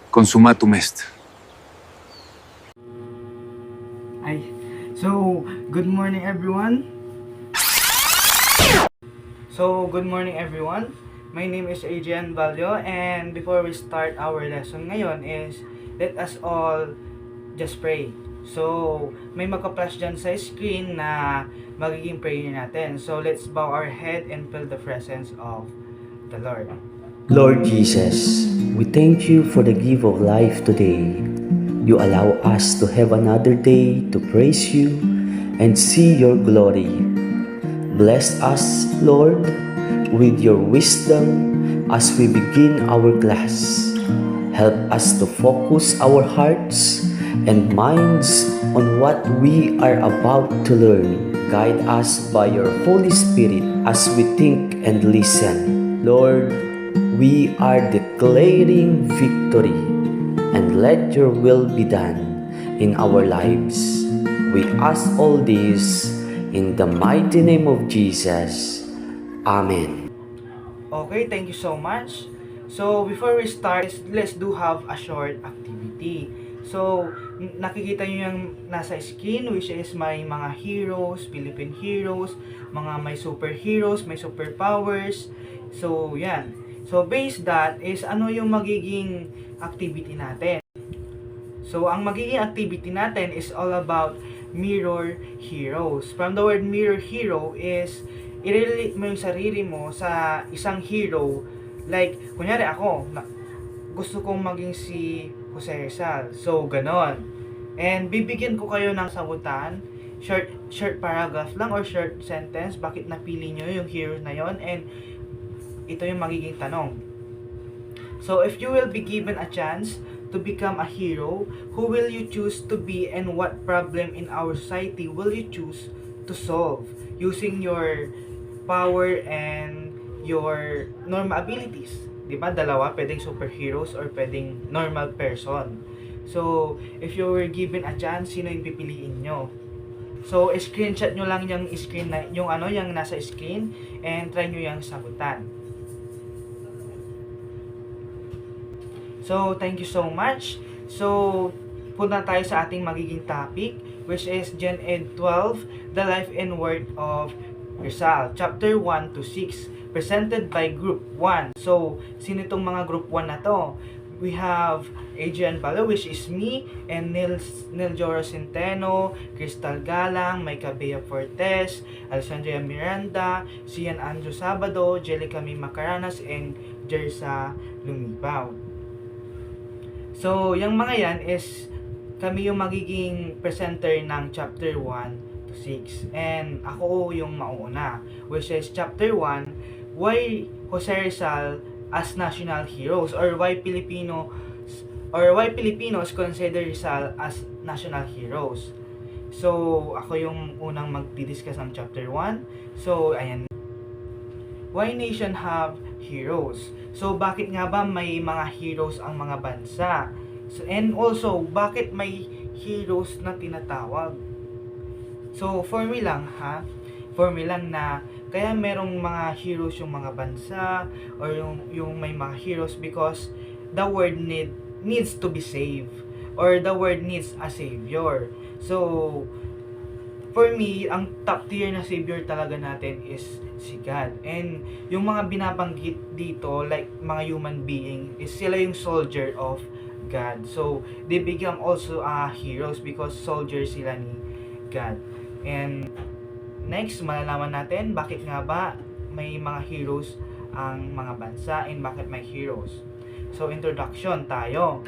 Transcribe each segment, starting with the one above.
Consumatum est. Ay, so, good morning everyone. My name is Adrian Valio, and before we start our lesson ngayon is let us all just pray. So, may magka-flash dyan sa screen na magiging prayer natin. So, let's bow our head and feel the presence of the Lord. Lord Jesus, we thank you for the gift of life today. You allow us to have another day to praise you and see your glory. Bless us, Lord, with your wisdom as we begin our class. Help us to focus our hearts and minds on what we are about to learn. Guide us by your Holy Spirit as we think and listen. Lord, we are declaring victory, and let your will be done in our lives. We ask all this in the mighty name of Jesus. Amen. Okay, thank you so much. So, before we start, let's do have a short activity. So, nakikita nyo yung nasa screen, which is may mga heroes, Philippine heroes, mga may superheroes, may superpowers. So, yan. So, based that is ano yung magiging activity natin. So, ang magiging activity natin is all about mirror heroes. From the word mirror hero is i-relate mo yung sarili mo sa isang hero. Like, kunyari ako, gusto kong maging si Jose Rizal. So, ganon. And bibigyan ko kayo ng sagutan, short paragraph lang or short sentence, bakit napili nyo yung hero na yon, and ito yung magiging tanong. So, if you will be given a chance to become a hero, who will you choose to be and what problem in our society will you choose to solve using your power and your normal abilities? Diba? Dalawa, pwedeng superheroes or pwedeng normal person. So, if you were given a chance, sino yung pipiliin nyo? So, screenshot nyo lang yung screen na, yung nasa screen, and try nyo yung sagutan. So, thank you so much. So, punta tayo sa ating magiging topic, which is Gen Ed 12, The Life and Work of Rizal, Chapter 1 to 6, presented by Group 1. So, sino itong mga Group 1 na to? We have Adrian Balo, which is me, and Niljoro Centeno, Crystal Galang, Maika Bea Fortes, Alessandria Miranda, Cian Andrew Sabado, Jelica May Macaranas, and Jersa Lumibaw. So, yung mga yan is kami yung magiging presenter ng chapter 1 to 6. And ako yung mauna, which is chapter 1, why Jose Rizal as national heroes, or why Filipinos consider Rizal as national heroes. So, ako yung unang magdi-discuss ng chapter 1. So, ayan. Why nation have heroes? So, bakit nga ba may mga heroes ang mga bansa? So, and also, bakit may heroes na tinatawag? So, for me lang na kaya merong mga heroes yung mga bansa, or yung may mga heroes because the world needs to be saved, or the world needs a savior. So, for me, ang top tier na savior talaga natin is si God. And yung mga binabanggit dito, like mga human being, is sila yung soldier of God. So, they become also heroes because soldiers sila ni God. And next, malalaman natin bakit nga ba may mga heroes ang mga bansa and bakit may heroes. So, introduction tayo.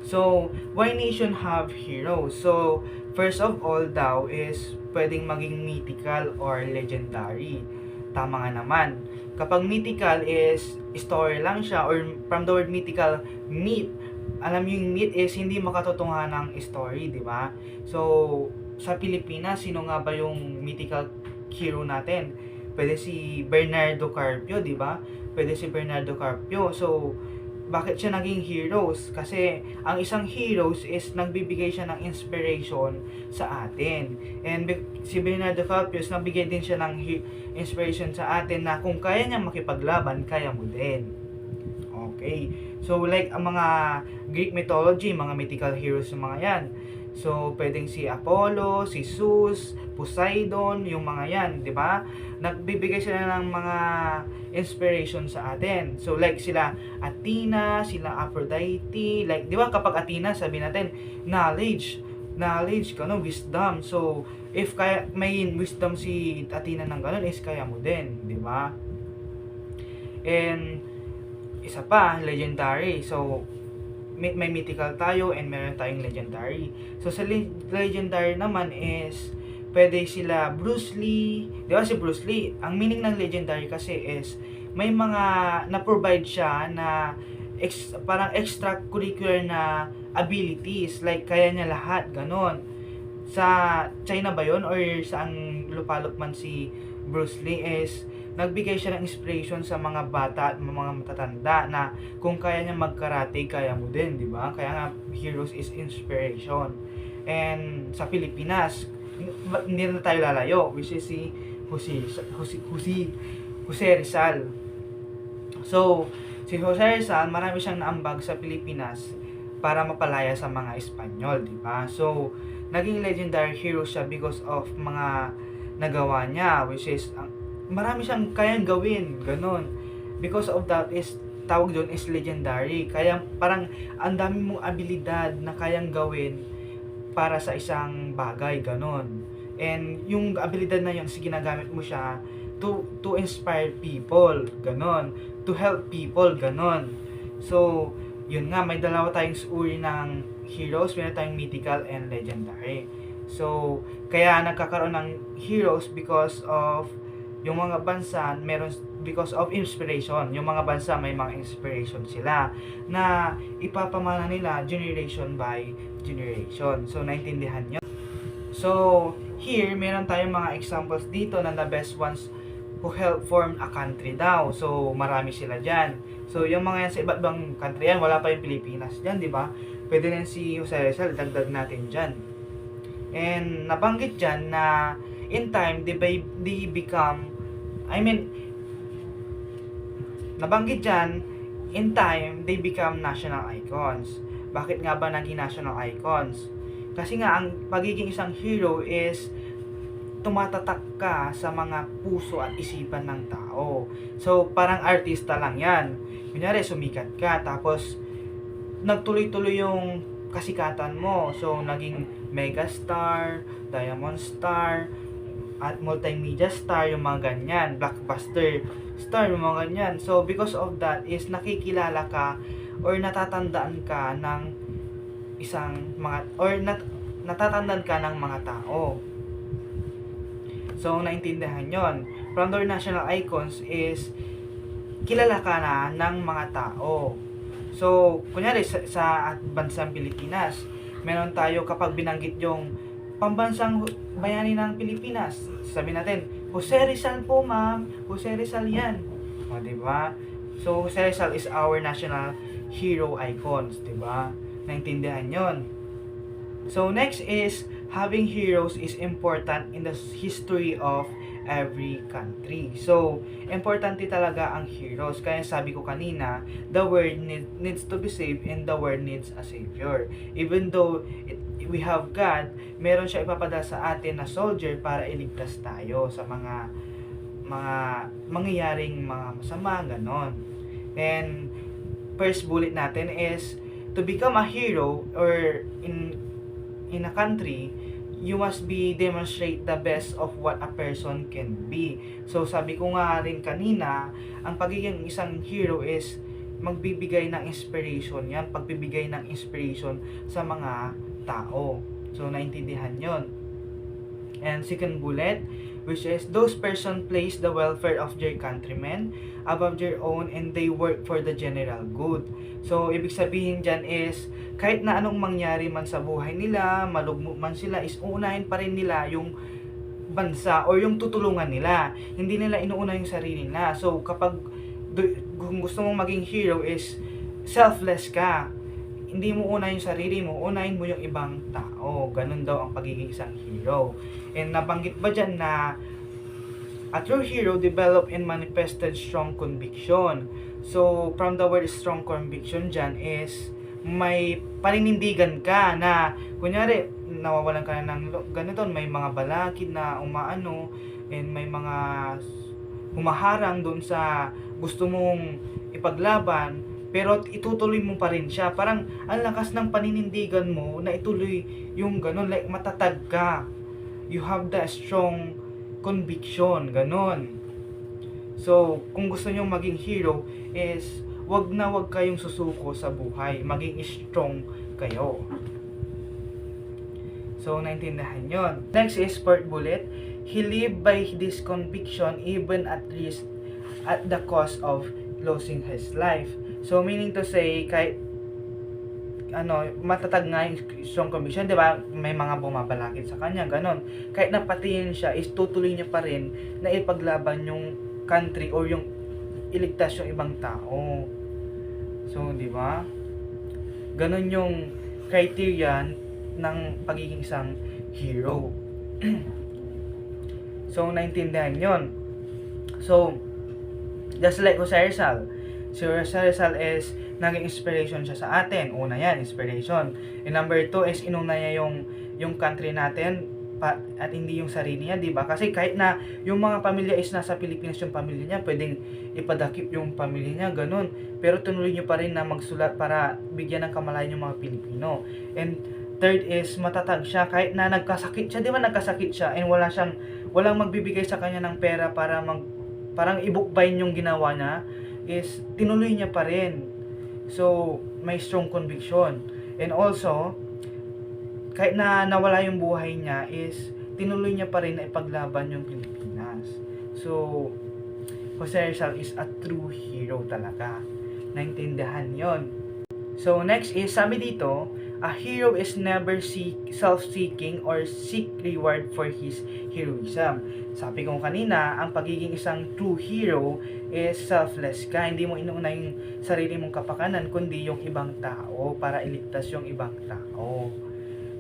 So, why nation have heroes? So, first of all daw is pwedeng maging mythical or legendary. Tama nga naman. Kapag mythical is story lang siya, or from the word mythical, myth. Alam yung myth is hindi makatotohanan ng story, di ba? So, sa Pilipinas, sino nga ba yung mythical hero natin? Pwede si Bernardo Carpio, di ba? Pwede si Bernardo Carpio. So, bakit siya naging heroes? Kasi ang isang heroes is nagbibigay siya ng inspiration sa atin. And si Bernardo Carpios, nagbigay din siya ng inspiration sa atin na kung kaya niya makipaglaban, kaya mo din. Okay. So, like, ang mga Greek mythology, mga mythical heroes yung mga yan. So, pwedeng si Apollo, si Zeus, Poseidon, yung mga yan, di ba? Nagbibigay sila ng mga inspiration sa atin. So, like sila Athena, sila Aphrodite, like, di ba kapag Athena, sabi natin, knowledge, wisdom. So, if kaya may wisdom si Athena ng ganun, is kaya mo din, di ba? And, isa pa, legendary. So, may mythical tayo and meron tayong legendary. So sa legendary naman is pwede sila Bruce Lee. Di ba si Bruce Lee? Ang meaning ng legendary kasi is may mga na-provide siya na parang extracurricular na abilities. Like kaya niya lahat, ganon. Sa China ba yon or saang lupalop man si Bruce Lee is nagbigay siya ng inspiration sa mga bata at mga matatanda na kung kaya niya magkarate, kaya mo din, di ba? Kaya nga, heroes is inspiration. And sa Pilipinas, hindi na tayo lalayo, which is si Jose Rizal. So, si Jose Rizal, marami siyang naambag sa Pilipinas para mapalaya sa mga Espanyol, di ba? So, naging legendary hero siya because of mga nagawa niya, which is marami siyang kayang gawin, ganun. Because of that is tawag doon is legendary. Kaya parang ang dami mong abilidad na kayang gawin para sa isang bagay, ganun. And yung abilidad na yun, ginagamit mo siya to inspire people, ganun. To help people, ganun. So, yun nga, may dalawa tayong uri ng heroes, meron tayong mythical and legendary. So, kaya nagkakaroon ng heroes because of yung mga bansa meron because of inspiration. Yung mga bansa may mga inspiration sila na ipapamana nila generation by generation. So, naintindihan nyo? So, here, meron tayong mga examples dito na the best ones who help form a country daw. So, marami sila dyan. So, yung mga yan sa iba't ibang country yan, wala pa yung Pilipinas dyan, di ba? Pwede rin si Jose Rizal, dagdag natin dyan. And, nabanggit dyan na in time, they become nabanggit dyan, in time, they become national icons. Bakit nga ba naging national icons? Kasi nga, ang pagiging isang hero is tumatatak ka sa mga puso at isipan ng tao. So, parang artista lang yan. Kunyari, sumikat ka, tapos nagtuloy-tuloy yung kasikatan mo. So, naging megastar, diamond star, at multimedia star, yung mga ganyan, blockbuster star, yung mga ganyan. So, because of that is nakikilala ka or natatandaan ka ng natatandaan ka ng mga tao. So, naintindihan yon. From the national icons is kilala ka na ng mga tao. So, kunyari sa bansang Pilipinas, meron tayo kapag binanggit yung pambansang bayani ng Pilipinas. Sabi natin, Jose Rizal po, ma'am. Jose Rizal yan. O, diba? So, Jose Rizal is our national hero icons, diba? Naintindihan yon. So, next is, having heroes is important in the history of every country. So, importante talaga ang heroes. Kaya sabi ko kanina, the world needs to be saved and the world needs a savior. Even though we have God, meron siya ipapadala sa atin na soldier para iligtas tayo sa mga mangyayaring mga masama, ganon. And first bullet natin is to become a hero or in a country, you must be demonstrate the best of what a person can be. So, sabi ko nga rin kanina, ang pagiging isang hero is magbibigay ng inspiration yan, pagbibigay ng inspiration sa mga tao. So, naintindihan yon. And second bullet, which is those person place the welfare of their countrymen above their own and they work for the general good. So, ibig sabihin dyan is, kahit na anong mangyari man sa buhay nila, malugmok man sila, is uunahin pa rin nila yung bansa or yung tutulungan nila. Hindi nila inuuna yung sarili nila. So, kung gusto mong maging hero is selfless ka. Hindi mo unahin yung sarili mo, unahin mo yung ibang tao. Ganun daw ang pagiging isang hero. And nabanggit ba dyan na a true hero developed and manifested strong conviction. So, from the word strong conviction dyan is may paninindigan ka na, kunyari, nawawalan ka na ng ganito, may mga balakid na umaano, and may mga humaharang doon sa gusto mong ipaglaban, pero itutuloy mo pa rin siya. Parang ang lakas ng paninindigan mo na ituloy yung ganun, like matatag ka. You have the strong conviction, ganun. So, kung gusto nyo maging hero is wag kayong susuko sa buhay. Maging strong kayo. So, naintindihan yon. Next is Port Bullet. He lived by this conviction even at risk at the cost of losing his life. So, meaning to say, kahit matatag nga yung strong conviction, di ba? May mga bumabalakid sa kanya, ganon. Kahit napatayin siya, is tutuloy niya pa rin na ipaglaban yung country or yung iligtas yung ibang tao. So, di ba? Ganon yung criteria ng pagiging isang hero. So, naintindihan yon. So, just like Jose Rizal. Si Jose Rizal is naging inspiration siya sa atin. Una yan, inspiration. And number 2 is inuna niya yung country natin at hindi yung sarili niya, di ba? Kasi kahit na yung mga pamilya is nasa Pilipinas yung pamilya niya, pwedeng ipadakip yung pamilya niya, ganun. Pero tunuloy niyo pa rin na magsulat para bigyan ng kamalayan yung mga Pilipino. And third is matatag siya kahit na nagkasakit siya, di ba? Nagkasakit siya and walang magbibigay sa kanya ng pera para parang ibukbayin yung ginawa niya, is tinuloy niya pa rin. So, may strong conviction. And also, kahit na nawala yung buhay niya, is tinuloy niya pa rin na ipaglaban yung Pilipinas. So, Jose Rizal is a true hero talaga. Naintindihan yon. So, next is, sabi dito, a hero is never self-seeking or seek reward for his heroism. Sabi ko kanina, ang pagiging isang true hero is selfless ka. Hindi mo inuuna yung sarili mong kapakanan, kundi yung ibang tao para iligtas yung ibang tao.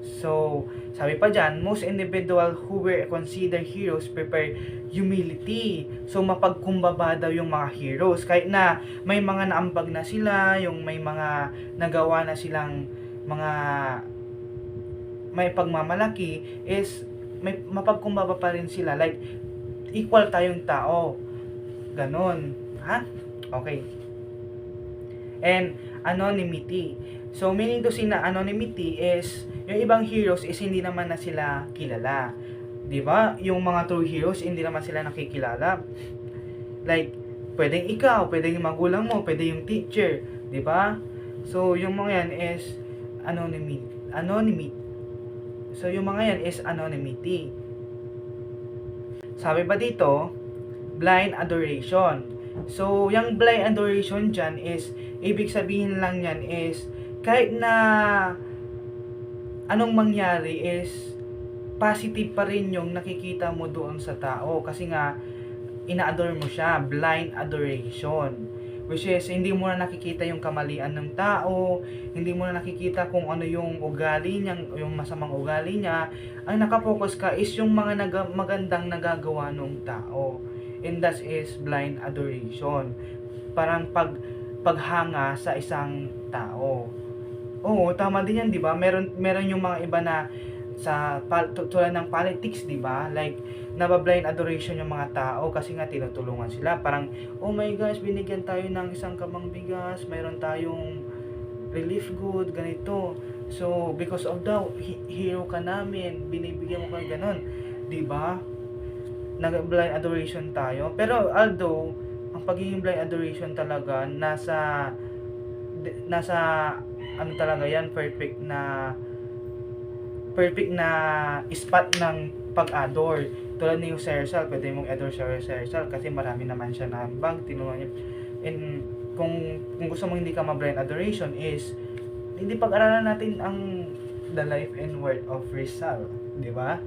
So, sabi pa dyan, most individual who were considered heroes prepare humility. So, mapagkumbaba daw yung mga heroes. Kahit na may mga naambag na sila, yung may mga nagawa na silang mga may pagmamalaki, is may mapagkumbaba pa rin sila. Like, equal tayong tao. Ganon. Ha? Okay. And, anonymity. So, meaning to say na anonymity is, yung ibang heroes is hindi naman na sila kilala. 'Di ba? Yung mga true heroes, hindi naman sila nakikilala. Like, pwedeng ikaw, pwedeng yung magulang mo, pwedeng yung teacher. 'Di ba? So, yung mga yan is anonymity. So, yung mga yan is anonymity. Sabi pa dito, blind adoration. So, yung blind adoration dyan is, ibig sabihin lang yan is, kahit na anong mangyari is, positive pa rin yung nakikita mo doon sa tao. Kasi nga, ina-adore mo siya, blind adoration. Which is, hindi mo na nakikita yung kamalian ng tao, hindi mo na nakikita kung ano yung ugali niya, yung masamang ugali niya. Ang nakapokus ka is yung mga magandang nagagawa ng tao. And that is blind adoration. Parang paghanga sa isang tao. Oo, tama din yan, di ba? Meron yung mga iba na tulad ng politics, di ba? Like, nabablind adoration yung mga tao kasi nga tinutulungan sila. Parang, oh my gosh, binigyan tayo ng isang kamang bigas, mayroon tayong relief good, ganito. So, because of the hero ka namin, binibigyan mo kayo ganun. Di ba? Nag-blind adoration tayo. Pero, although, ang pagiging blind adoration talaga, nasa ano talaga yan, perfect na spot ng pag-adore. Tulad ni Jose Rizal, pwede mong adore si Jose Rizal kasi marami naman siya na bag, tinulungan niya. And kung gusto mong hindi ka ma-blind adoration is, hindi pag-aralan natin ang the life and work of Rizal, di ba?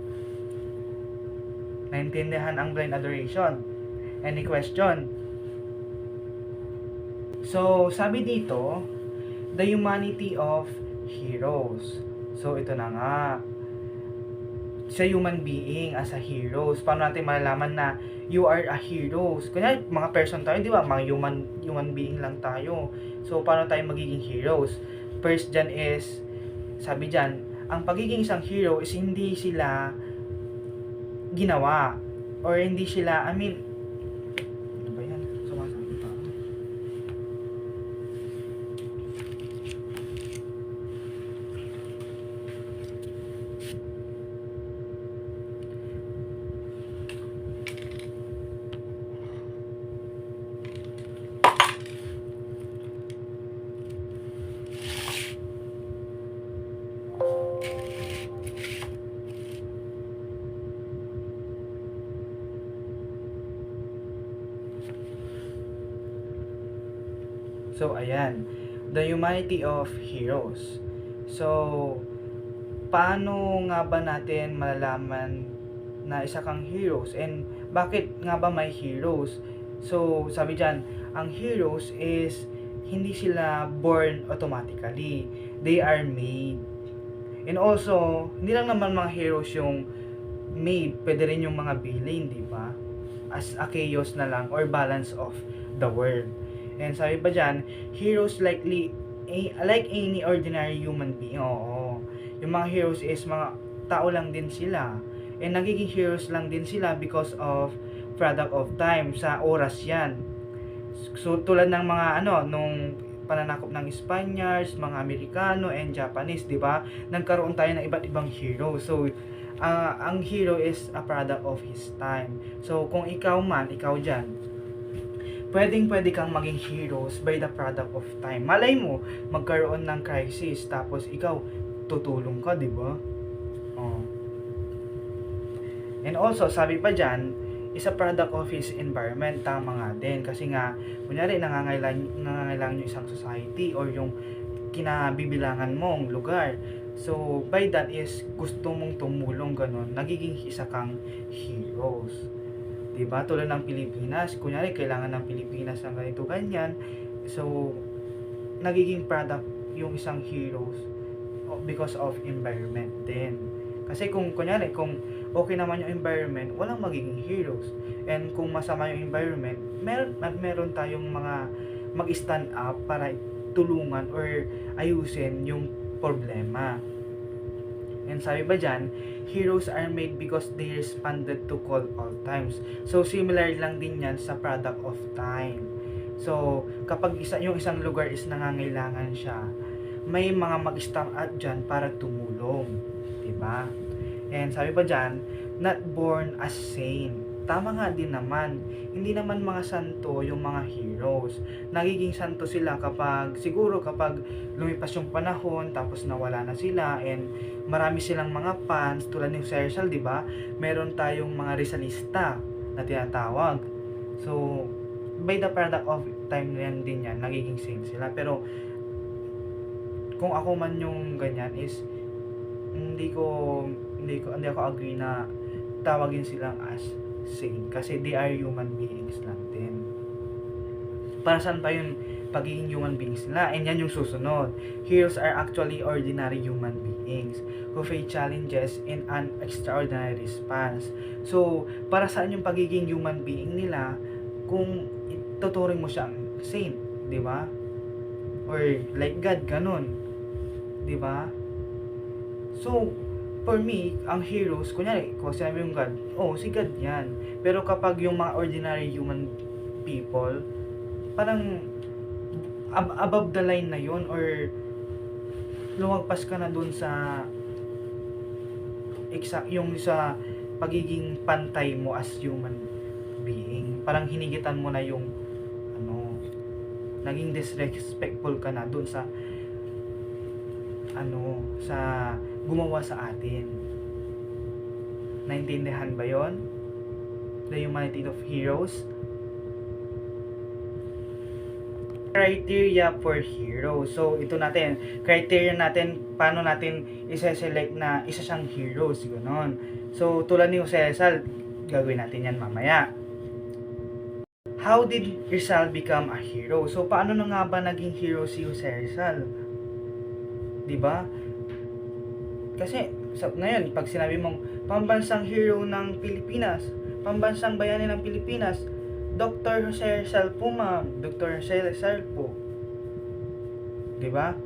Naintindihan ang blind adoration. Any question? So, sabi dito, the humanity of heroes. So, ito na nga. sa human being as a heroes. Paano natin malalaman na you are a heroes? Kunyari, mga person tayo, di ba? Mga human being lang tayo. So, paano tayo magiging heroes? First dyan is, sabi dyan, ang pagiging isang hero is hindi sila ginawa. Or hindi sila, ano ba yan? Sumasabi pa. So, ayan. The humanity of heroes. So, paano nga ba natin malalaman na isa kang heroes? And bakit nga ba may heroes? So, sabi dyan, ang heroes is hindi sila born automatically. They are made. And also, hindi lang naman mga heroes yung made. Pwede rin yung mga villain, di ba? As a chaos na lang or balance of the world. And sabi pa dyan, heroes like any ordinary human being. Oo. Yung mga heroes is mga tao lang din sila. And nagiging heroes lang din sila because of product of time. Sa oras yan. So, tulad ng mga nung pananakop ng Spaniards, mga Amerikano, and Japanese, di ba? Nagkaroon tayo ng iba't ibang hero. So, ang hero is a product of his time. So, kung ikaw dyan, pwede kang maging heroes by the product of time. Malay mo, magkaroon ng crisis, tapos ikaw, tutulong ka, di ba? Oh. And also, sabi pa dyan, is a product of his environment. Tama nga din. Kasi nga, kunyari, nangangailangan yung isang society or yung kinabibilangan mong lugar. So, by that is, gusto mong tumulong ganun, nagiging isa kang heroes. Diba? Tulad ng Pilipinas, kunyari kailangan ng Pilipinas ng ganito ganyan, so nagiging product yung isang heroes because of environment din. Kasi kung kunyari, kung okay naman yung environment, walang magiging heroes. And kung masama yung environment, meron tayong mga mag-stand up para tulungan or ayusin yung problema. And sabi ba dyan, heroes are made because they responded to call all times. So, similar lang din yan sa product of time. So, kapag yung isang lugar is nangangailangan siya, may mga mag-stand out dyan para tumulong. Diba? And sabi pa dyan, not born as saint. Tama nga din naman. Hindi naman mga santo yung mga heroes. Nagiging santo sila siguro kapag lumipas yung panahon, tapos nawala na sila, and marami silang mga fans, tulad ni Sir Rizal, di ba? Meron tayong mga Rizalista na tinatawag. So, by the product of time din yan, nagiging saint sila. Pero, kung ako man yung ganyan is, hindi ako agree na tawagin silang as saint, kasi they are human beings lang din. Para saan pa yun pagiging human beings nila? And yan yung susunod. Heroes are actually ordinary human beings who face challenges in an extraordinary response. So, para saan yung pagiging human being nila kung ituturing mo siyang saint, di ba? Or like God, ganun. Di ba? So, for me, ang heroes, kunyari, kung sinabi yung God, si God yan. Pero kapag yung mga ordinary human people, parang above the line na yun, or lumagpas ka na dun sa yung sa pagiging pantay mo as human being. Parang hinigitan mo na yung naging disrespectful ka na dun sa sa gumawa sa atin. Naintindihan ba yon? The humanity of heroes. Criteria for hero. So, ito natin. Criteria natin, paano natin isa-select na isa siyang heroes. Ganon. So, tulad ni Jose Rizal, gagawin natin yan mamaya. How did Rizal become a hero? So, paano na nga ba naging hero si Jose Rizal? Diba? Kasi ngayon, pag sinabi mong pambansang hero ng Pilipinas, pambansang bayani ng Pilipinas, Dr. Jose Rizal po, ma'am. Dr. Jose Rizal po. 'Di ba?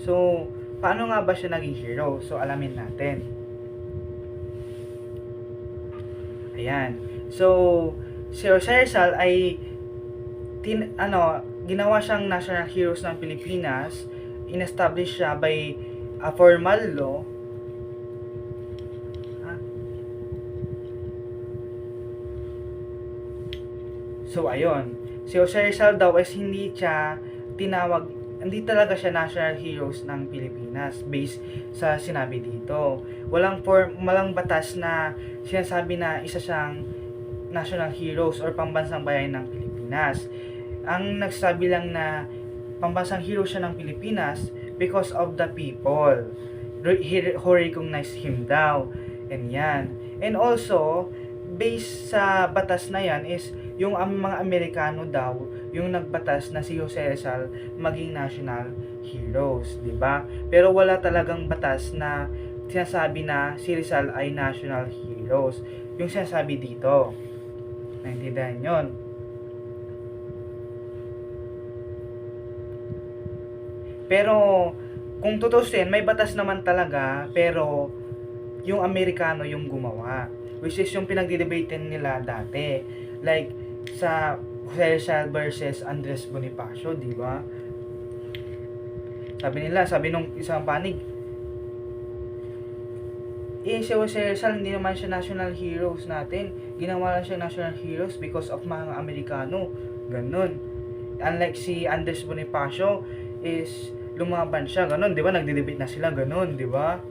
So, paano nga ba siya naging hero? So, alamin natin. Ayan. So, si Jose Rizal ay ginawa siyang national heroes ng Pilipinas. In-establish siya by a formal law. So, ayun. Si Jose Rizal daw is hindi talaga siya national heroes ng Pilipinas based sa sinabi dito. Walang batas na sinasabi na isa siyang national heroes or pambansang bayan ng Pilipinas. Ang nagsabi lang na pambansang hero siya ng Pilipinas because of the people who recognize him daw. And yan. And also, based sa batas na yan is yung mga Amerikano daw yung nagbatas na si Jose Rizal maging national heroes, 'di ba? Pero wala talagang batas na sinasabi na si Rizal ay national heroes. Yung sinasabi dito. Naintindihan 'yon. Pero kung tutusin, may batas naman talaga, pero yung Amerikano yung gumawa, which is yung pinagdi-debate nila dati. Like sa Jose Rizal versus Andres Bonifacio, di ba? Sabi nung isang panig, si Jose Rizal hindi naman siya national heroes natin. Ginawa lang siya national heroes because of mga Amerikano. Ganun. Unlike si Andres Bonifacio is lumaban siya, ganun, di ba? Nagdi-debate na sila, ganun, di ba?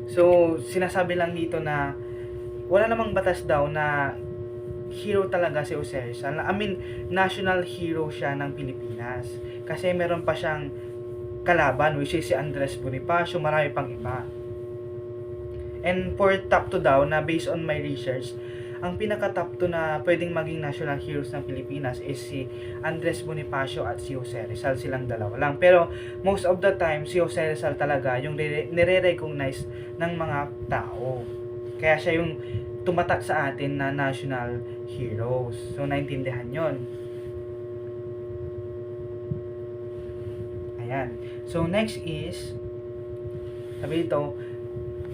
So, sinasabi lang dito na wala namang batas daw na hero talaga si Jose Rizal. I mean, national hero siya ng Pilipinas. Kasi meron pa siyang kalaban, which is si Andres Bonifacio, marami pang iba. And for top 2 daw, na based on my research, ang pinaka-top 2 na pwedeng maging national heroes ng Pilipinas is si Andres Bonifacio at si Jose Rizal. Silang dalawa lang. Pero most of the time, si Jose Rizal talaga yung nire-recognize ng mga tao. Kaya siya yung tumatak sa atin na national heroes. So, naintindihan yon. Ayan. So, next is, sabi dito,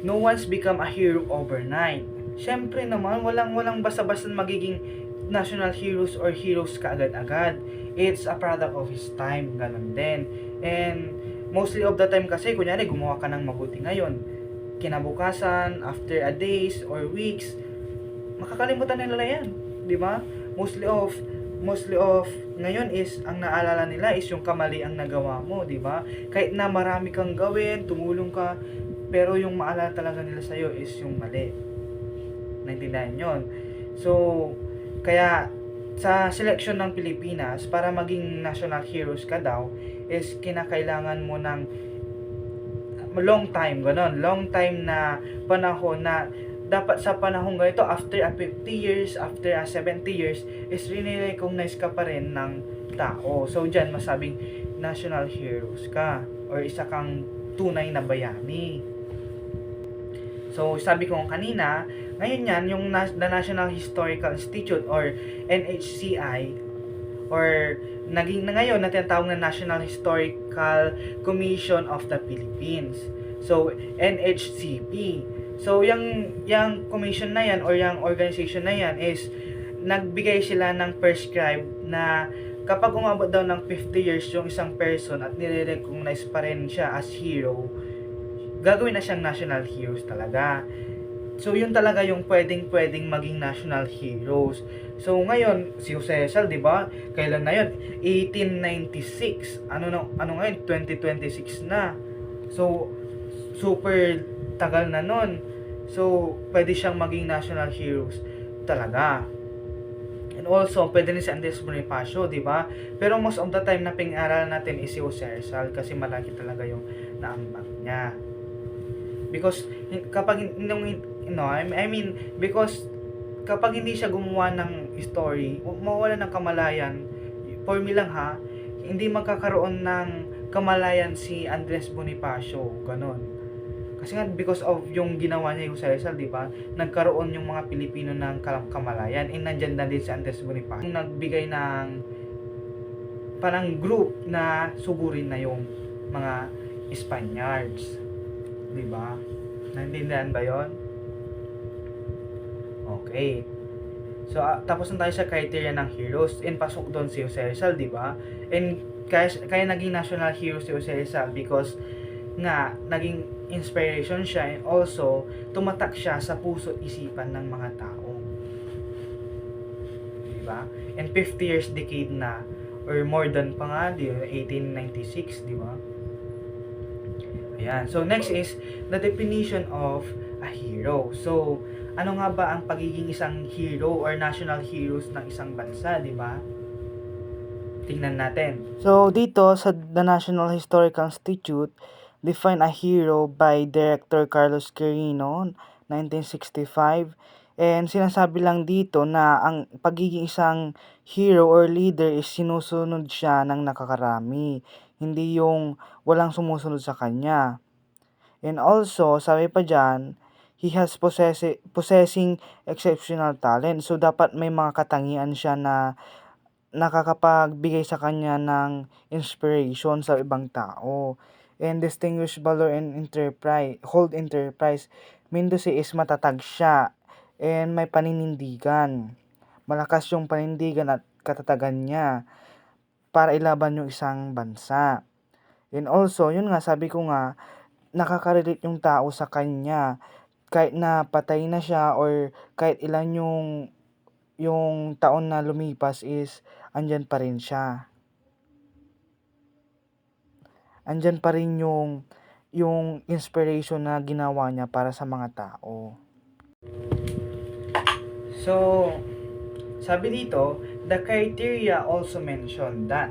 no one's become a hero overnight. Siyempre naman, walang basta-basta magiging national heroes or heroes kaagad-agad. It's a product of his time, ganun din. And mostly of the time kasi, kunyari, gumawa ka ng mabuti ngayon. Kinabukasan, after a days or weeks, makakalimutan nila yan, di ba? Mostly of ngayon is ang naalala nila is yung kamali ang nagawa mo, di ba? Kahit na marami kang gawin, tumulong ka, pero yung maalala talaga nila sa iyo is yung mali. Naintindihan 'yon. So, kaya sa selection ng Pilipinas para maging national heroes ka daw is kinakailangan mo ng long time, ganun, long time na panahon na dapat sa panahon ganito, after a 50 years, after a 70 years, is recognize ka pa rin ng tao. So, dyan, masabing national heroes ka or isa kang tunay na bayani. So, sabi ko kanina, ngayon yan, yung the National Historical Institute or NHCI or naging na ngayon na tinatawag na National Historical Commission of the Philippines. So, NHCP. So, yung commission na yan or yung organization na yan is nagbigay sila ng prescribe na kapag umabot daw ng 50 years yung isang person at nire-recognize pa rin siya as hero, gagawin na siyang national heroes talaga. So, yun talaga yung pwedeng maging national heroes. So, ngayon, si Jose Rizal, di ba? Kailan na yun? 1896. Ano ngayon? 2026 na. So, super tagal na nun. So, pwede siyang maging national heroes talaga. And also, pwede rin si Andres Bonifacio, di ba? Pero most of the time na ping-aral natin is si Jose Rizal kasi malaki talaga yung naambak niya. Because kapag because kapag hindi siya gumawa ng story, mawala ng kamalayan. For me lang ha, hindi magkakaroon ng kamalayan si Andres Bonifacio, ganon. Kasi nga, because of yung ginawa niya yung Rizal, di ba? Nagkaroon yung mga Pilipino ng kamalayan. And nandyan na din si Andres Bonifacio. Yung nagbigay ng parang group na sugurin na yung mga Spaniards. Di ba? Naintindihan ba yon? Okay. So, tapos na tayo sa criteria ng heroes. And pasok doon si Jose Rizal, di ba? And kaya naging national hero si Jose Rizal because nga, naging inspiration siya, and also, tumatak siya sa puso at isipan ng mga tao. Diba? And 50 years decade na, or more than pa nga, 1896, diba? Ayan. So, next is, the definition of a hero. So, ano nga ba ang pagiging isang hero or national heroes ng isang bansa, diba? Tingnan natin. So, dito sa The National Historical Institute, define a hero by Director Carlos Quirino, 1965. And sinasabi lang dito na ang pagiging isang hero or leader is sinusunod siya ng nakakarami. Hindi yung walang sumusunod sa kanya. And also, sabi pa dyan, he has possessing exceptional talent. So, dapat may mga katangian siya na nakakapagbigay sa kanya ng inspiration sa ibang tao. And distinguished valor and enterprise. Mendoza is matatag siya and may paninindigan. Malakas yung panindigan at katatagan niya para ilaban yung isang bansa. And also, yun nga, sabi ko nga, nakaka-relate yung tao sa kanya. Kahit na patay na siya or kahit ilan yung taon na lumipas is andyan pa rin siya. Andyan pa rin yung inspiration na ginawa niya para sa mga tao. So, sabi dito, the criteria also mentioned that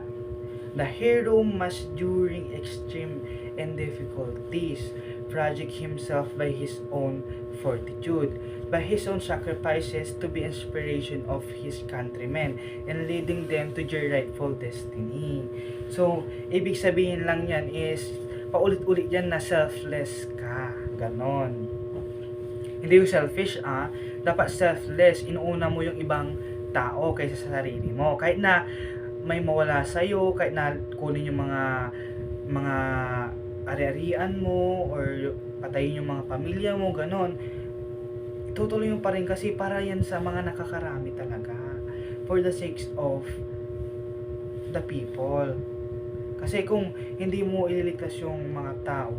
the hero must during extreme and difficulties project himself by his own fortitude, by his own sacrifices to be inspiration of his countrymen and leading them to their rightful destiny. So, ibig sabihin lang yan is paulit-ulit yan na selfless ka. Ganon. Hindi yung selfish, dapat selfless. Inuuna mo yung ibang tao kaysa sa sarili mo. Kahit na may mawala sa'yo, kahit na kunin yung mga ari-arian mo or patayin yung mga pamilya mo, ganon. Tutuloy mo pa rin kasi para yan sa mga nakakarami talaga. For the sake of the people. Kasi kung hindi mo ililigtas yung mga tao,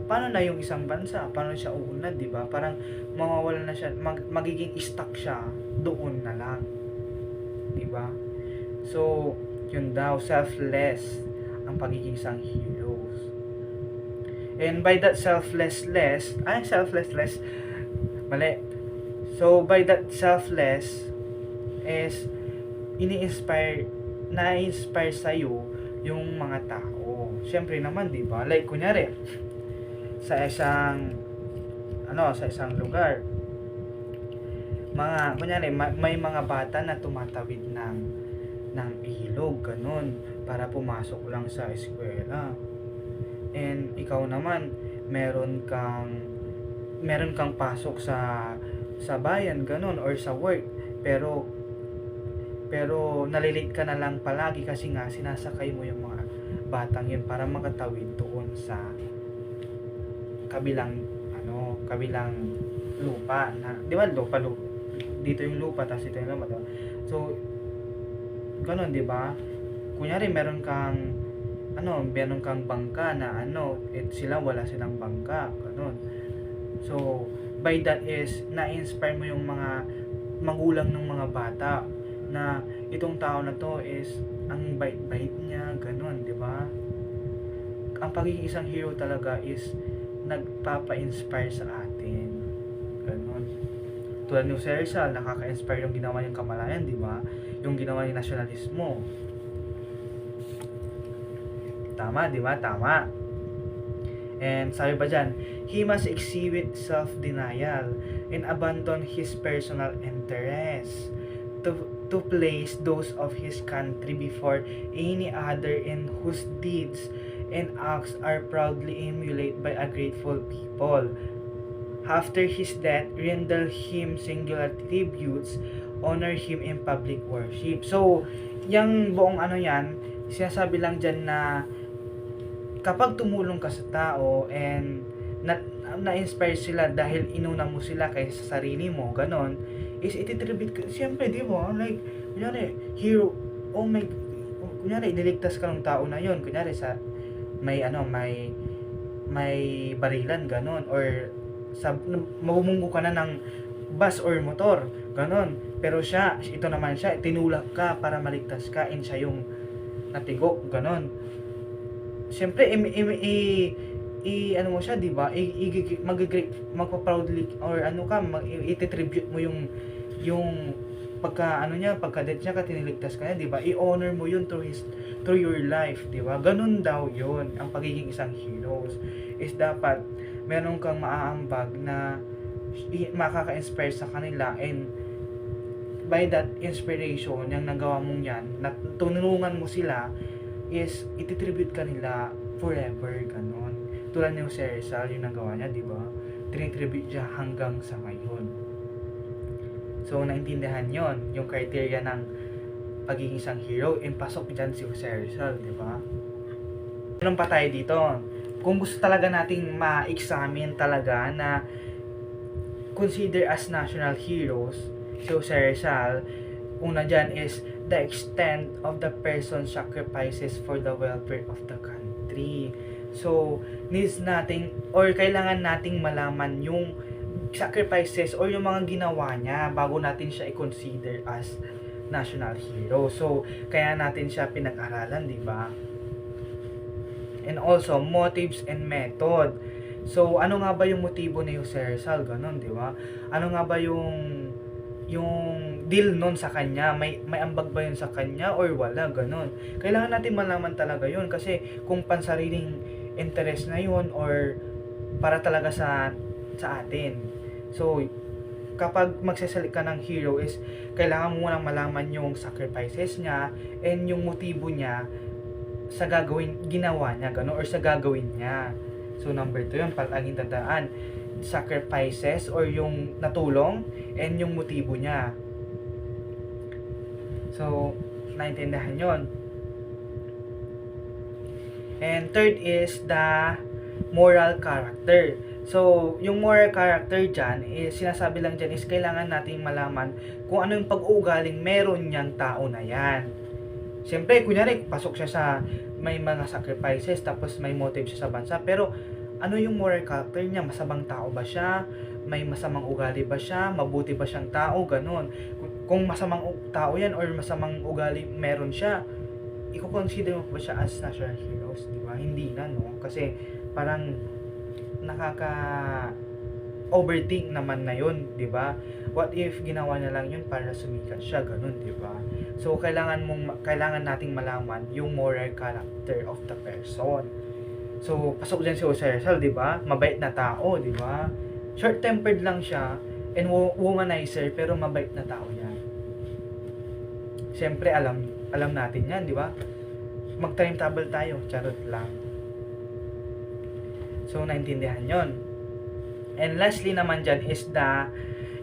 paano na yung isang bansa? Paano siya uunlad, di ba? Parang mawawala na siya, magiging stuck siya doon na lang. Di ba? So, yun daw, selfless ang pagiging isang heroes. And by that mali. So, by that selfless is na-inspire sa'yo yung mga tao. Siyempre naman, di ba? Like, kunyari, sa isang lugar, kunyari, may mga bata na tumatawid ng ilog, ganun, para pumasok lang sa eskwela. And ikaw naman, meron kang pasok sa bayan, ganun, or sa work, pero nalilate ka na lang palagi kasi nga sinasakay mo yung mga batang yun para makatawid doon sa kabilang lupa na, di ba, lupa dito yung lupa tapos ito yung lupa, diba? So ganun, di ba? Kunyari meron kang bangka na sila wala silang bangka, ganun. So by that is na-inspire mo yung mga magulang ng mga bata na itong tao na to is ang bait-bait niya, ganun, di ba? Ang pagiging isang hero talaga is nagpapa-inspire sa atin, ganun. Tulad ni Jose Rizal, nakaka-inspire yung ginawa niyang kamalayan, di ba? Yung ginawa niyang nasyonalismo. Tama, di ba? Tama. And sabi pa dyan, he must exhibit self-denial and abandon his personal interests to place those of his country before any other, in whose deeds and acts are proudly emulated by a grateful people. After his death, render him singular tributes, honor him in public worship. So, yung buong yan, sinasabi lang dyan na kapag tumulong ka sa tao and na-inspire sila dahil inuna mo sila kaysa sa sarili mo, ganon, is ititribute ka, siyempre, di ba? Like, kunyari, hero, kunyari, niligtas ka ng tao na yon, kunyari, may barilan, ganon, or mamumunggo ka na ng bus or motor, ganon. Pero ito naman siya, tinulak ka para maligtas ka, and siya yung natigo, ganon. Siyempre, mo siya, di ba? Magpa-proudly, or ititribute mo yung pagka-death niya, tiniligtas ka niya, di ba? I-honor mo yun through your life, di ba? Ganun daw yun, ang pagiging isang heroes. Is dapat, meron kang maaambag na makaka-inspire sa kanila, and by that inspiration, yung nagawa mong yan, natulungan mo sila, is ititribute ka nila forever, ganon. Tulad ni Jose Rizal, yung nagawa niya, di ba? Tinitribute siya hanggang sa ngayon. So, naintindihan yon yung criteria ng pagiging isang hero, and pasok dyan si Jose Rizal, di ba? Meron pa tayo dito. Kung gusto talaga nating ma-examine talaga na consider as national heroes, si Jose Rizal, una dyan is the extent of the person's sacrifices for the welfare of the country. So, needs nating, or kailangan nating malaman yung sacrifices or yung mga ginawa niya bago natin siya i-consider as national hero. So, kaya natin siya pinag-aralan, di ba? And also, motives and method. So, ano nga ba yung motibo ni Jose Rizal? Ganon, di ba? Ano nga ba yung deal nun sa kanya? May ambag ba yun sa kanya or wala? Ganon. Kailangan natin malaman talaga yun, kasi kung pansariling interest na yun or para talaga sa atin. So, kapag magsasalit ka ng hero is kailangan mo munang malaman yung sacrifices niya and yung motibo niya sa ginawa niya, gano'n, or sa gagawin niya. So, number 2 yun, palaging tandaan. Sacrifices, or yung natulong, and yung motibo niya. So, naintindihan yun. And third is the moral character. So, yung moral character dyan, sinasabi lang dyan is kailangan nating malaman kung ano yung pag-uugaling meron niyang tao na yan. Siyempre, kunyari, pasok siya sa may mga sacrifices, tapos may motive siya sa bansa, pero ano yung moral character niya? Masamang tao ba siya? May masamang ugali ba siya? Mabuti ba siyang tao? Ganon. Kung masamang tao yan or masamang ugali meron siya, i-consider mo ba siya as national heroes? Di ba? Hindi na, no? Kasi parang overthink naman na yun, di ba? What if ginawa niya lang yun para sumikat siya, ganun, di ba? So kailangan nating malaman yung moral character of the person. So pasok diyan si Jose Rizal, di ba? Mabait na tao, di ba? Short-tempered lang siya and womanizer, pero mabait na tao yan. Siyempre alam natin yan, di ba? Mag-timetable tayo, charot lang. So naintindihan yon. And lastly naman dyan is the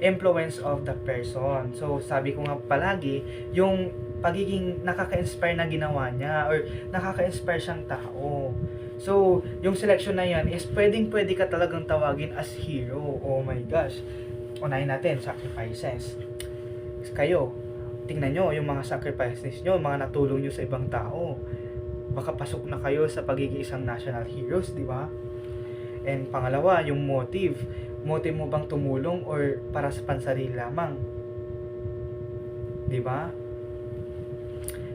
influence of the person. So, sabi ko nga palagi, yung pagiging nakaka-inspire na ginawa niya or nakaka-inspire siyang tao. So, yung selection na yan is pwede ka talagang tawagin as hero. Oh my gosh. Unahin natin, sacrifices. Kayo, tingnan nyo yung mga sacrifices nyo, mga natulong nyo sa ibang tao. Baka pasok na kayo sa pagiging isang national heroes, di ba? And pangalawa, yung motive. Motive mo bang tumulong or para sa pansarili lamang? Diba?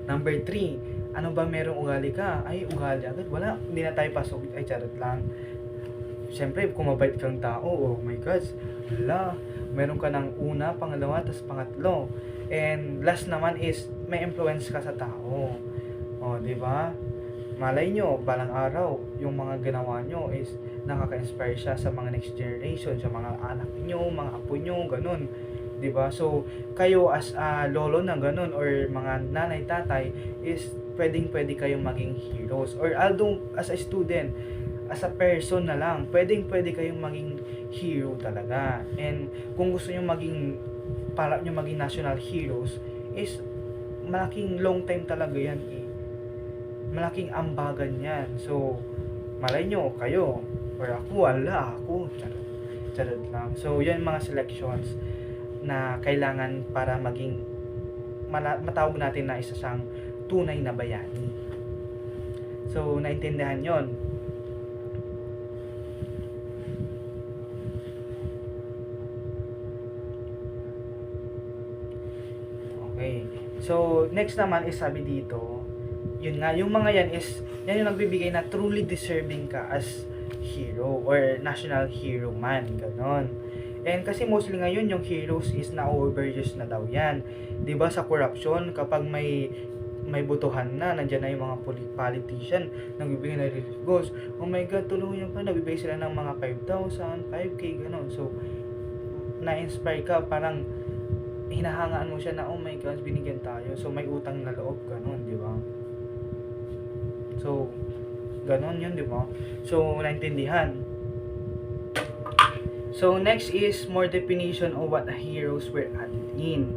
Number 3, ano ba merong ugali ka? Ay, ugali agad? Wala, hindi na tayo pasok. Ay, charot lang. Siyempre, kung mabait kang tao, oh my gosh, wala. Meron ka ng una, pangalawa, tas pangatlo. And last naman is, may influence ka sa tao. Oh, diba? Malay nyo, balang araw, yung mga ginawa nyo is nakaka-inspire siya sa mga next generation, sa mga anak nyo, mga apo nyo, ganun. Diba? So, kayo as a lolo na ganun or mga nanay, tatay is pwede kayong maging heroes. Or although as a student, as a person na lang, pwede kayong maging hero talaga. And kung gusto nyo para nyo maging national heroes, is malaking long time talaga yan eh. Malaking ambagan yan. So, malay nyo, kayo, or ako, charot lang. So, yan mga selections na kailangan para maging matawag natin na isa siyang tunay na bayani. So, naintindihan yon. Okay. So, next naman is sabi dito, yun nga, yung mga yan is, yan yung nagbibigay na truly deserving ka as hero or national hero man, ganon. And kasi mostly ngayon yung heroes is na-overuse na daw yan. 'Di ba sa corruption, kapag may butuhan na, nandiyan na yung mga politician, nagbibigay na relief goals. Oh my God, tulungan nyo pa, nagbibigay sila ng mga 5,000, 5K, ganon. So, na-inspire ka, parang hinahangaan mo siya na, oh my God, binigyan tayo. So, may utang na loob, ganon, di ba? So, ganon yun, di ba? So, naintindihan. So, next is more definition of what heroes were added in.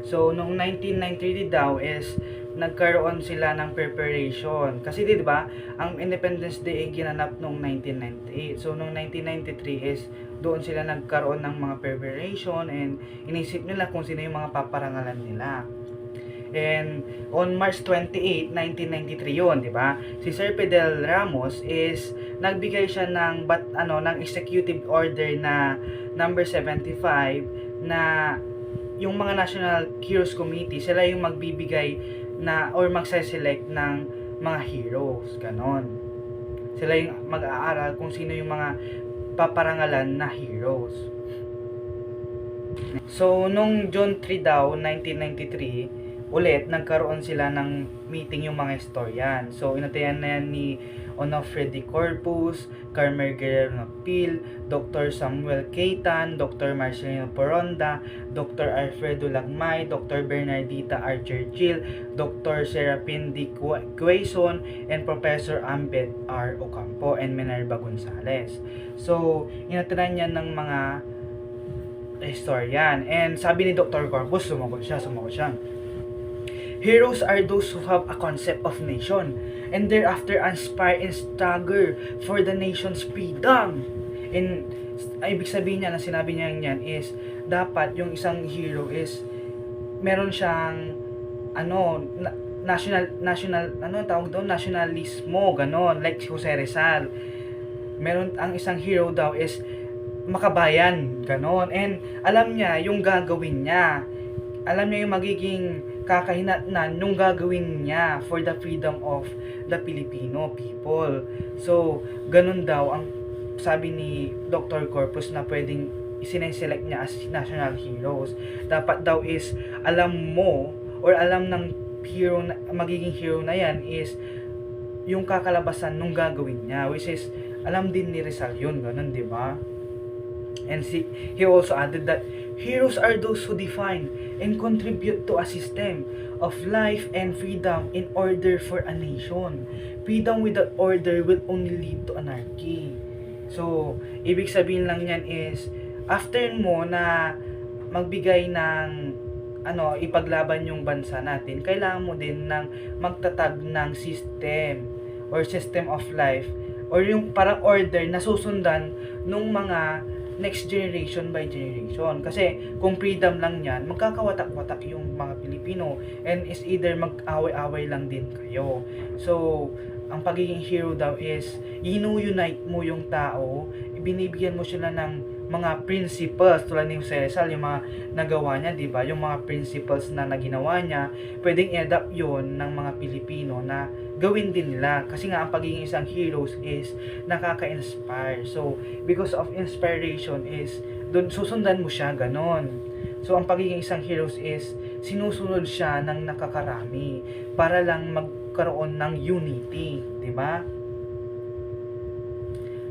So, noong 1993 daw is nagkaroon sila ng preparation. Kasi di ba, ang Independence Day ay ginanap noong 1998. So, noong 1993 is doon sila nagkaroon ng mga preparation and inisip nila kung sino yung mga paparangalan nila. And on March 28, 1993 yun, di ba? Si Sir Fidel Ramos is nagbigay siya ng ng executive order na number 75 na yung mga National Heroes Committee, sila yung magbibigay na or magse-select ng mga heroes, ganon. Sila yung mag-aaral kung sino yung mga paparangalan na heroes. So, nung June 3 daw, 1993, ulit, nagkaroon sila ng meeting yung mga historian. So, inatayan na yan ni Onofre de Corpus, Carmen Guerrero Pil, Dr. Samuel Caytan, Dr. Marcelino Poronda, Dr. Alfredo Lagmay, Dr. Bernardita Archer Chil, Dr. Serapin D. Quezon, and Professor Ambed R. Ocampo and Minerva Gonzales. So, inatayan yan ng mga historian. And sabi ni Dr. Corpus, sumagot siya. Heroes are those who have a concept of nation and thereafter aspire and struggle for the nation's freedom. And ibig sabihin niya na sinabi niya yan is dapat yung isang hero is meron siyang nationalismo, ganon, like si Jose Rizal. Meron ang isang hero daw is makabayan, ganon. And alam niya yung gagawin niya. Alam niya yung magiging kakahinatnan nung gagawin niya for the freedom of the Filipino people. So, ganun daw ang sabi ni Dr. Corpus na pwedeng isineselect niya as national heroes. Dapat daw is alam mo or alam ng hero na, magiging hero na yan is yung kakalabasan nung gagawin niya, which is alam din ni Rizal yun, ganun, di ba? And he also added that heroes are those who define and contribute to a system of life and freedom in order for a nation. Freedom without order will only lead to anarchy. So, ibig sabihin lang yan is, after mo na magbigay ng ipaglaban yung bansa natin, kailangan mo din ng magtatag ng system or system of life or yung parang order na susundan nung mga next generation by generation. Kasi kung freedom lang yan, magkakawatak-watak yung mga Pilipino and is either mag-away-away lang din kayo. So, ang pagiging hero daw is inu-unite mo yung tao, binibigyan mo sila ng mga principles tulad ni Jose Rizal, yung mga nagawa niya, di ba? Yung mga principles na naginawa niya, pwedeng i-adapt yun ng mga Pilipino na gawin din nila. Kasi nga, ang pagiging isang heroes is nakaka-inspire. So, because of inspiration is, dun susundan mo siya, ganon. So, ang pagiging isang heroes is, sinusunod siya ng nakakarami para lang magkaroon ng unity, di ba?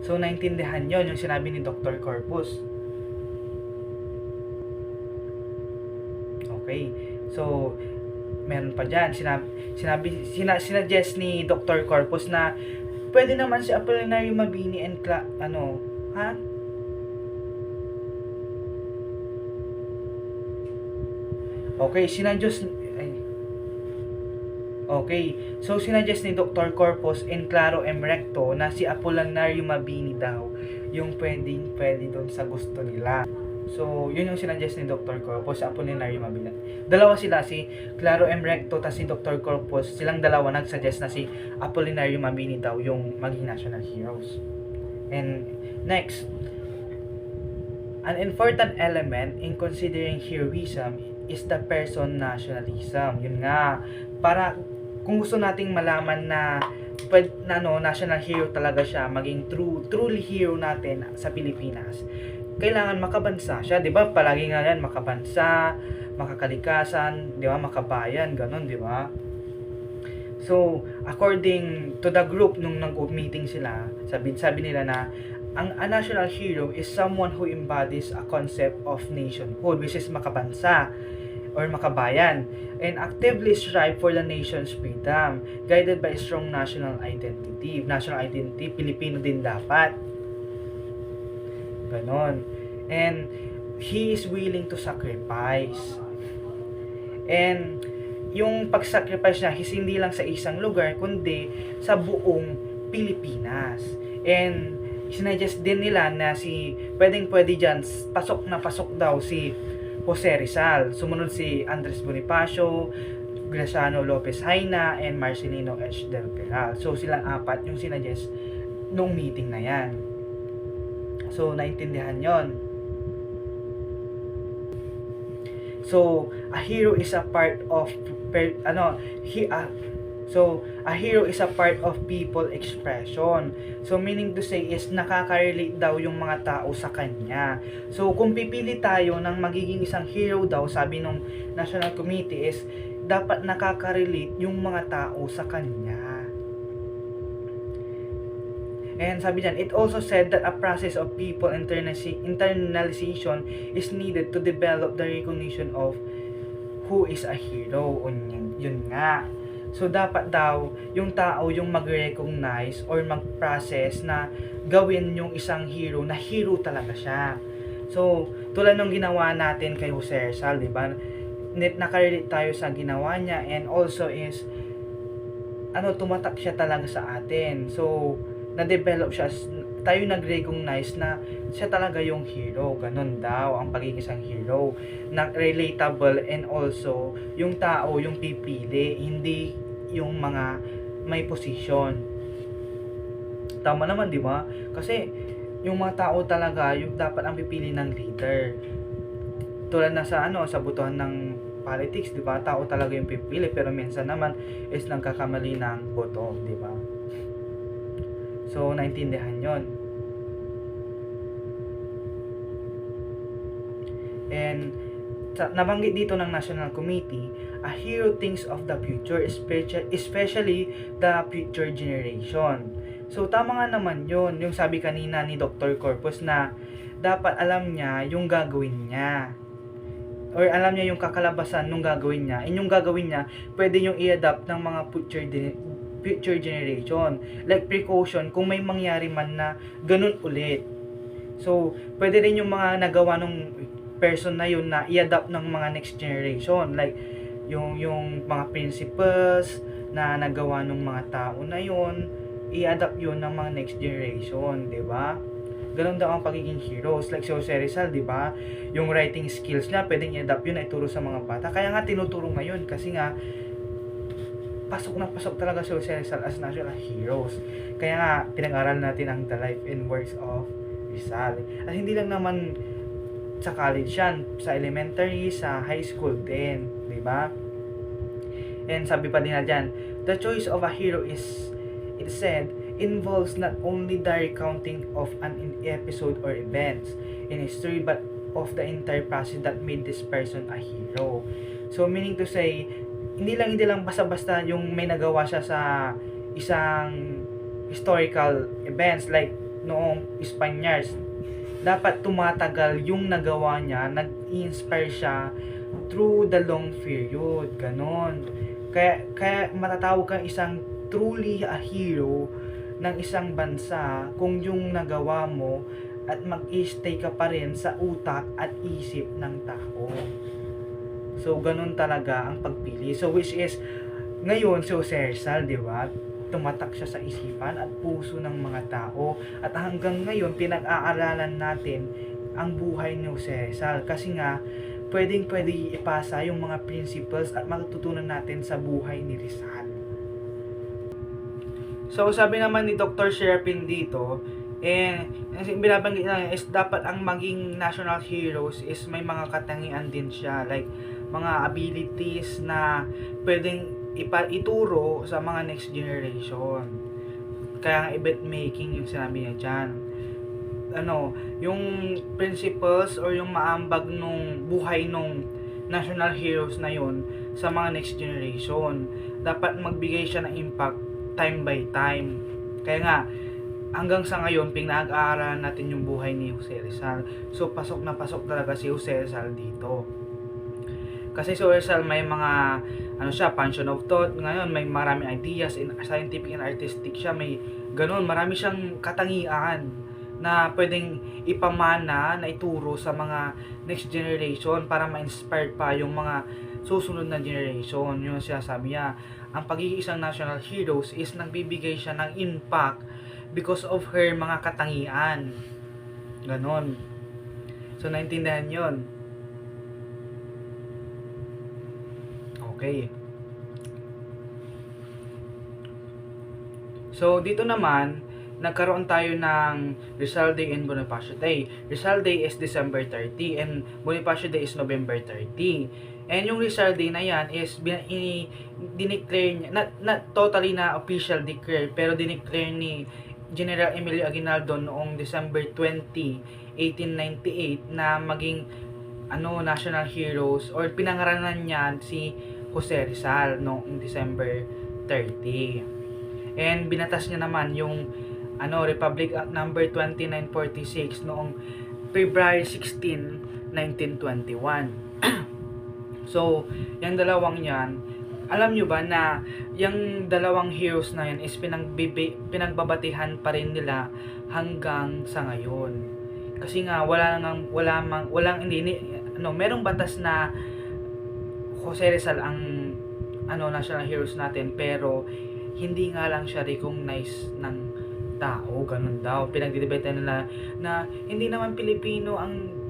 So, naintindihan yon yung sinabi ni Dr. Corpus. Okay. So, meron pa dyan, sinuggest ni Dr. Corpus na pwede naman si Apolinario Mabini and Okay, sinuggest ni Dr. Corpus and Claro M. Recto na si Apolinario Mabini daw yung pwede doon sa gusto nila. So, yun yung sinuggest ni Dr. Corpus, si Apolinario Mabini. Dalawa sila, si Claro M. Recto at si Dr. Corpus, silang dalawa nagsuggest na si Apolinario Mabini daw yung maging national heroes. And next, an important element in considering heroism is the person nationalism. Yun nga, para kung gusto nating malaman na national hero talaga siya, maging truly hero natin sa Pilipinas, kailangan makabansa siya, 'di ba? Palagi nga yan, makabansa, makakalikasan, 'di ba? Makabayan, ganun, 'di ba? So, according to the group nung nag-meeting sila, sabi nila na a national hero is someone who embodies a concept of nationhood, which is makabansa or makabayan, and actively strive for the nation's freedom, guided by a strong national identity. National identity, Pilipino din dapat. Ganon. And he is willing to sacrifice. And yung pag-sacrifice niya, hindi lang sa isang lugar, kundi sa buong Pilipinas. And sinuggest din nila na pwede dyan, pasok na pasok daw si Jose Rizal. Sumunod si Andres Bonifacio, Graciano Lopez Haina, and Marcelino H. Del Peral. So, silang apat yung sinuggest nung meeting na yan. So, naintindihan yon. So, a hero is a part of a hero is a part of people expression. So, meaning to say is nakaka-relate daw yung mga tao sa kanya. So, kung pipili tayo ng magiging isang hero daw, sabi nung National Committee is dapat nakaka-relate yung mga tao sa kanya. And sabi dyan, it also said that a process of people internalization is needed to develop the recognition of who is a hero. Yun nga. So, dapat daw, yung tao yung mag-recognize or mag-process na gawin yung isang hero na hero talaga siya. So, tulad ng ginawa natin kay Jose Rizal, di ba? Nakarelate tayo sa ginawa niya, and also is, tumatak siya talaga sa atin. So, na-develop siya, tayo nag-recognize na siya talaga yung hero. Ganun daw ang pagiging isang hero. Na-relatable, and also, yung tao yung pipili, hindi yung mga may posisyon. Tama naman, di ba? Kasi, yung mga tao talaga, yung dapat ang pipili ng leader. Tulad na sa butuhan ng politics, di ba? Tao talaga yung pipili, pero minsan naman is nagkakamali ng boto, di ba? So, naintindihan yon. And nabanggit dito ng National Committee, a hero thinks of the future, especially the future generation. So, tama nga naman yon, yung sabi kanina ni Dr. Corpus na dapat alam niya yung gagawin niya. Or alam niya yung kakalabasan nung gagawin niya. And yung gagawin niya, pwede yung i-adapt ng mga future generation, like precaution kung may mangyari man na ganun ulit. So, pwede rin yung mga nagawa ng person na yun na i-adapt ng mga next generation, like yung mga principles na nagawa ng mga tao na yun, i-adapt yun ng mga next generation, di ba? Ganun daw ang pagiging heroes, like si Jose Rizal, di ba? Yung writing skills niya, pwedeng i-adapt yun na ituro sa mga bata. Kaya nga tinuturo ngayon kasi nga pasok na pasok talaga si Jose Rizal as national heroes. Kaya nga, pinag-aral natin ang The Life and Works of Rizal. At hindi lang naman sa college yan, sa elementary, sa high school din, di ba? And sabi pa din na dyan, the choice of a hero is, it said, involves not only the recounting of an episode or events in history, but of the entire process that made this person a hero. So, meaning to say, hindi lang basta-basta yung may nagawa siya sa isang historical events like noong Spaniards. Dapat tumatagal yung nagawa niya, nag-inspire siya through the long period, ganon. Kaya matatawag kang isang truly a hero ng isang bansa kung yung nagawa mo at mag-stay ka pa rin sa utak at isip ng tao. So, ganun talaga ang pagpili. So, which is, ngayon, si Jose Rizal, di ba? Tumatak siya sa isipan at puso ng mga tao. At hanggang ngayon, pinag-aaralan natin ang buhay ni Jose Rizal. Kasi nga, pwedeng ipasa yung mga principles at matututunan natin sa buhay ni Rizal. So, sabi naman ni Dr. Sherpin dito, binabanggit na is dapat ang maging national heroes is may mga katangian din siya, like mga abilities na pwedeng ituro sa mga next generation. Kaya nga event making yung sinabi niya dyan. Yung principles or yung maambag nung buhay nung national heroes na yun sa mga next generation, dapat magbigay siya ng impact time by time. Kaya nga, hanggang sa ngayon, pinag-aaralan natin yung buhay ni Jose Rizal. So, pasok na pasok talaga si Jose Rizal dito. Kasi si Jose Rizal may mga, function of thought. Ngayon, may maraming ideas, in scientific and artistic siya. May ganun, marami siyang katangian na pwedeng ipamana, na ituro sa mga next generation para ma-inspire pa yung mga susunod na generation. Yung sinasabi niya, ang pagiging isang national heroes is nagbibigay siya ng impact because of her mga katangian. Ganon. So, naintindihan yun. Okay. So, dito naman, nagkaroon tayo ng Rizal Day and Bonifacio Day. Rizal Day is December 30 and Bonifacio Day is November 30. And yung Rizal Day na yan is dineclare niya, not totally na official declare, pero dineclare ni General Emilio Aguinaldo noong December 20, 1898 na maging national heroes or pinangaranan niya si Jose Rizal noong December 30. And binatas niya naman yung Republic Act number 2946 noong February 16, 1921. So, yung dalawang yan, alam nyo ba na yung dalawang heroes na yan is pinagbabatihan pa rin nila hanggang sa ngayon. Kasi nga merong batas na Jose Rizal ang national heroes natin, pero hindi nga lang siya recognized ng tao, ganun daw. Pinagdidebate nila na hindi naman Pilipino ang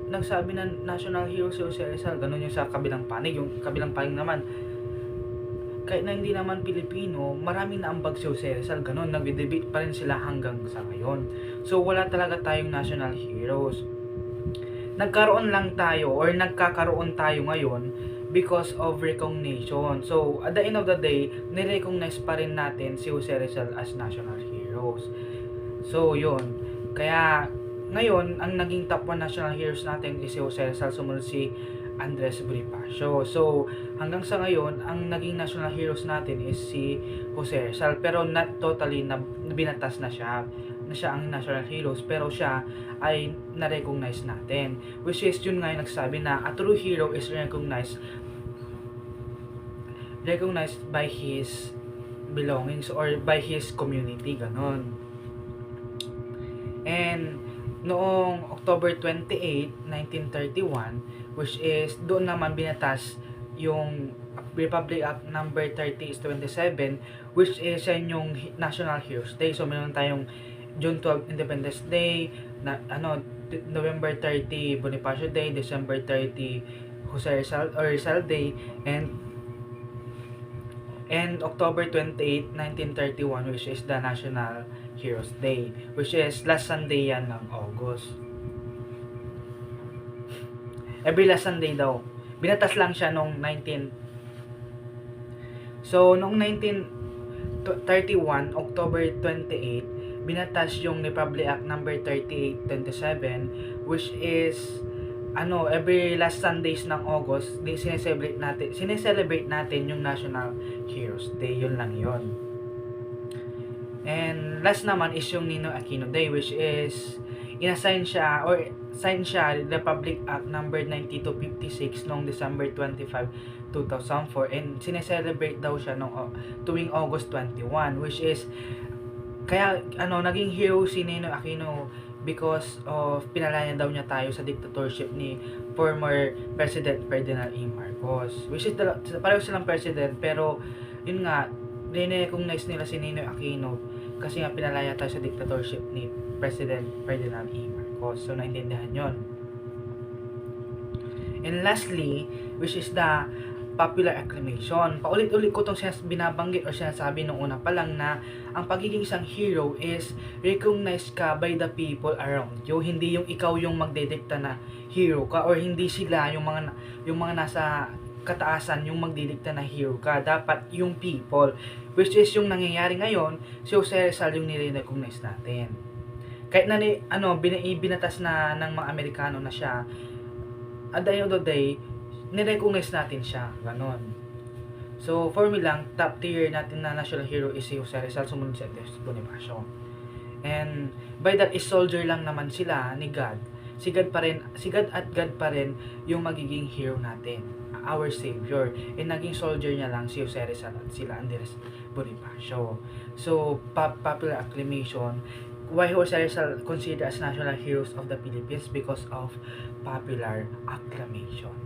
nagsabi na national hero si Jose Rizal, ganun yung sa kabilang panig. Yung kabilang panig naman, kahit na hindi naman Pilipino, maraming naambag si Jose Rizal, ganun. Nagdidebate pa rin sila hanggang sa ngayon. So, wala talaga tayong national heroes. Nagkaroon tayo ngayon because of recognition. So, at the end of the day, nirecognize pa rin natin si Jose Rizal as national heroes. So, yun. Kaya, ngayon, ang naging top 1 national heroes natin is si Jose Rizal, sumunod si Andres Bonifacio. So, hanggang sa ngayon, ang naging national heroes natin is si Jose Rizal. Pero not totally na binatas na siya ang national heroes, pero siya ay na-recognize natin. Which is, yun nga yung nagsabi na a true hero is recognized by his belongings or by his community, ganon. And noong October 28, 1931, which is doon naman binatas yung Republic Act number 30/27, which is yan yung National Heroes Day. So meron tayong June 12 Independence Day, November 30 Bonifacio Day, December 30 Jose Rizal Day, and October 28, 1931, which is the National Heroes Day, which is last Sunday yan ng August. Every last Sunday daw. Binatas lang siya noong 1931, October 28, binatas yung Republic Act number 3827, which is every last Sundays ng August, sineselebrate natin yung National Heroes Day. Yun lang yun. And last naman is yung Ninoy Aquino Day, which is inassign siya or sign siya Republic Act number 9256 noong December 25, 2004, and sineselebrate daw siya tuwing August 21, which is kaya naging hero si Ninoy Aquino because of pinalaya daw niya tayo sa dictatorship ni former President Ferdinand E. Marcos, which is pareho silang president, pero yun nga recognize nila si Ninoy Aquino kasi nga pinalaya tayo sa dictatorship ni President Ferdinand E. Marcos. So naintindihan yon. And lastly, which is the popular acclamation. Paulit-ulit ko itong binabanggit o sinasabi nung una pa lang na ang pagiging isang hero is recognized ka by the people around you. Hindi yung ikaw yung magdedikta na hero ka, or hindi sila yung mga nasa kataasan yung magdidikta na hero ka. Dapat yung people, which is yung nangyayari ngayon, si Jose Rizal yung nire-recognize natin. Kahit na binatas na ng mga Amerikano na siya, at the end of the day, nirecognize natin siya, ganon. So, for me lang, top tier natin na national hero is si Jose Rizal, sumunod si Andres Bonifacio. And by that is soldier lang naman sila ni God. Si God at God pa rin yung magiging hero natin, our savior. And naging soldier niya lang si Jose Rizal at sila Andres Bonifacio. So, popular acclamation. Why Jose Rizal considered as national heroes of the Philippines? Because of popular acclamation.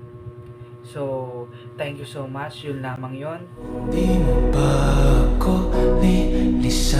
So, thank you so much. Yun lamang yun. Di mo ba ako nilisan?